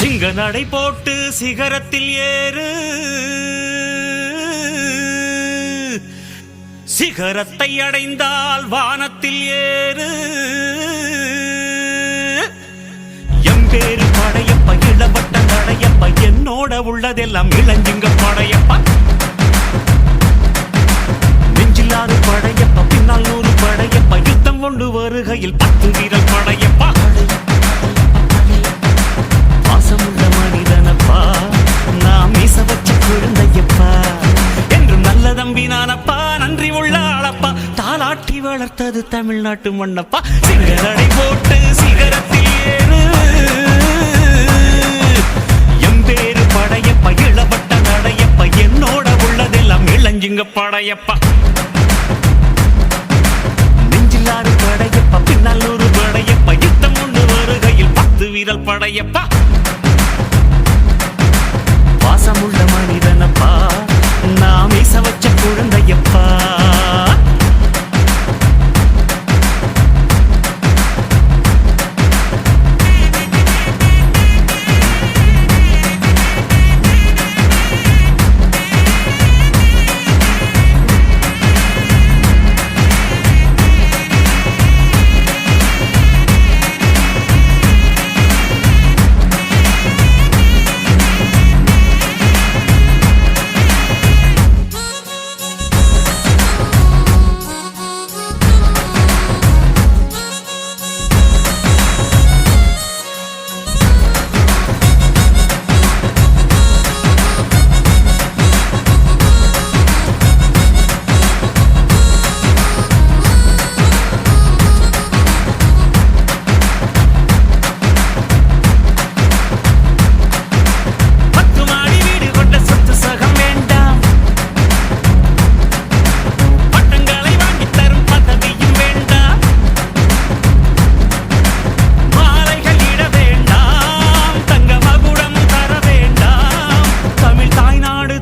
சிங்க நடை போட்டு சிகரத்தில் ஏறு, சிகரத்தை அடைந்தால் வானத்தில் ஏறு. எம்பேரு படையப்ப இளவட்ட நடையப்ப, என்னோட உள்ளதெல்லாம் இளஞ்சிங்க படையப்பா. நெஞ்சில்லாறு படையப்ப, பின்னால் 100 படையப்ப, யுத்தம் கொண்டு வருகையில் 10 வீரல் படையப்பா. பாசமுள்ள மனிதனப்பா, நாம் மீச வச்ச குழந்தையப்பா, என்றும் நல்ல தம்பி நானப்பா, நன்றி உள்ள ஆளப்பா, தாலாட்டி வளர்த்தது தமிழ்நாட்டு மண்ணப்பா. சிங்கநடை போட்டு சிகரத்தில் ஏறு, எம்பேரு படையப்ப இளவட்ட நடையப்ப, என்னோட உள்ளதெல்லாம் இளஞ்சிங்க படையப்பா. நெஞ்சில்லாறு படையப்ப, பின்னால் 100 படையப்ப, யுத்தம் கொண்டு வருகையில் 10 வீரல் படையப்பா. பாசமுள்ள மனிதனப்பா, நாம் மீச வச்ச குழந்தையப்பா.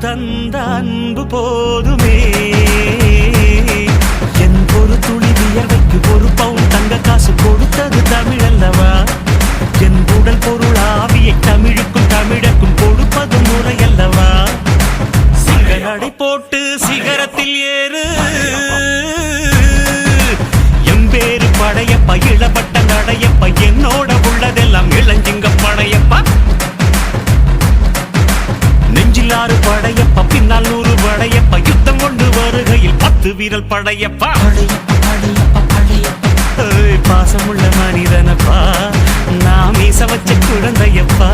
தந்த அன்பு போதுமே, என் ஒரு துளி வியர்வைக்கு 1 பவுன் தங்க காசு கொடுத்தது தமிழ் அல்லவா. என் உடல் பொருள் ஆவியை தமிழுக்கும் தமிழக்கும் கொடுப்பது முறை அல்லவா. சிங்க நடை போட்டு சிகரத்தில் ஏறு, எம்பேரு படையப்ப இளவட்ட நடையப்ப, என்னோட உள்ளதெல்லாம் இளஞ்சிங்க படையப்பா. நெஞ்சில்லாறு படையப்ப, பின்னால் 100 படையப்ப, யுத்தம் கொண்டு வருகையில் 10 வீரல் படையப்பா. பாசமுள்ள மனிதனப்பா, நாம் மீச வச்ச குழந்தையப்பா.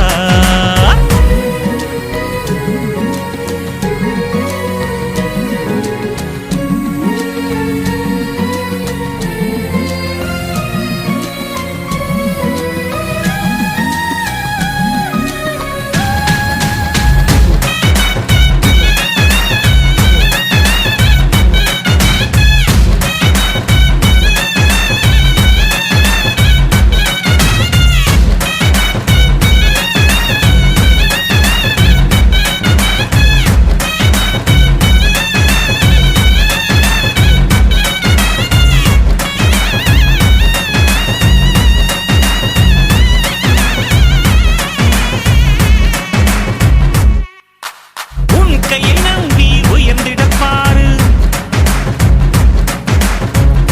கையை நம்பி உயர்ந்திடப்பாரு,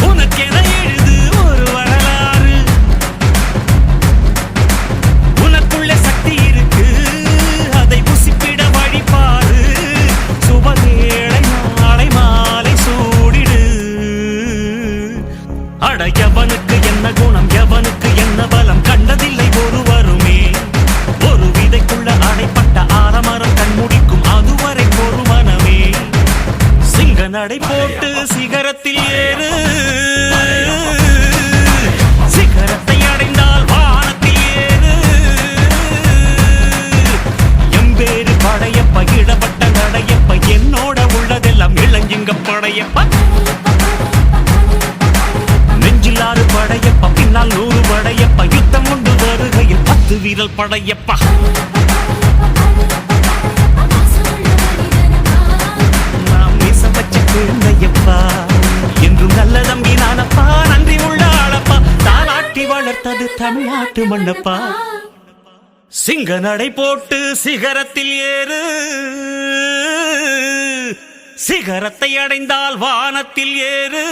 உனக்கென எழுது ஒரு வரலாறு. உனக்குள்ள சக்தி இருக்கு, அதை புசிப்பிட வழிபாரு. சுபவேளை நாளை மாலை சூடிடு. அட எவனுக்கு என்ன குணம், எவனுக்கு என்ன பலம், கண்டதில்லை ஒருவருமே. ஒரு விதைக்குள்ள அடைப்பட்ட ஆலமரம் கண்முடிக்கும், அதுவரை ஒரு மனமே. சிங்க நடை போட்டு சிகரத்தில் ஏறு, சிகரத்தை அடைந்தால் வானத்தில் ஏறு. எம்பேரு படையப்ப இளவட்ட நடையப்ப, என்னோட உள்ளதெல்லாம் இளஞ்சிங்க படையப்பா. நெஞ்சில்லாறு படையப்ப, பின்னால் 100 படையப்ப, யுத்தம் கொண்டு வருகையில் 10 வீரல் படையப்பா. நாம் மீச வச்ச குழந்தையப்பா, என்றும் நல்ல தம்பி நானப்பா, நன்றி உள்ள ஆளப்பா, தாலாட்டி வளர்த்தது தமிழ்நாட்டு மண்ணப்பா. சிங்க நடை போட்டு சிகரத்தில் ஏறு, சிகரத்தை அடைந்தால் வானத்தில் ஏறு.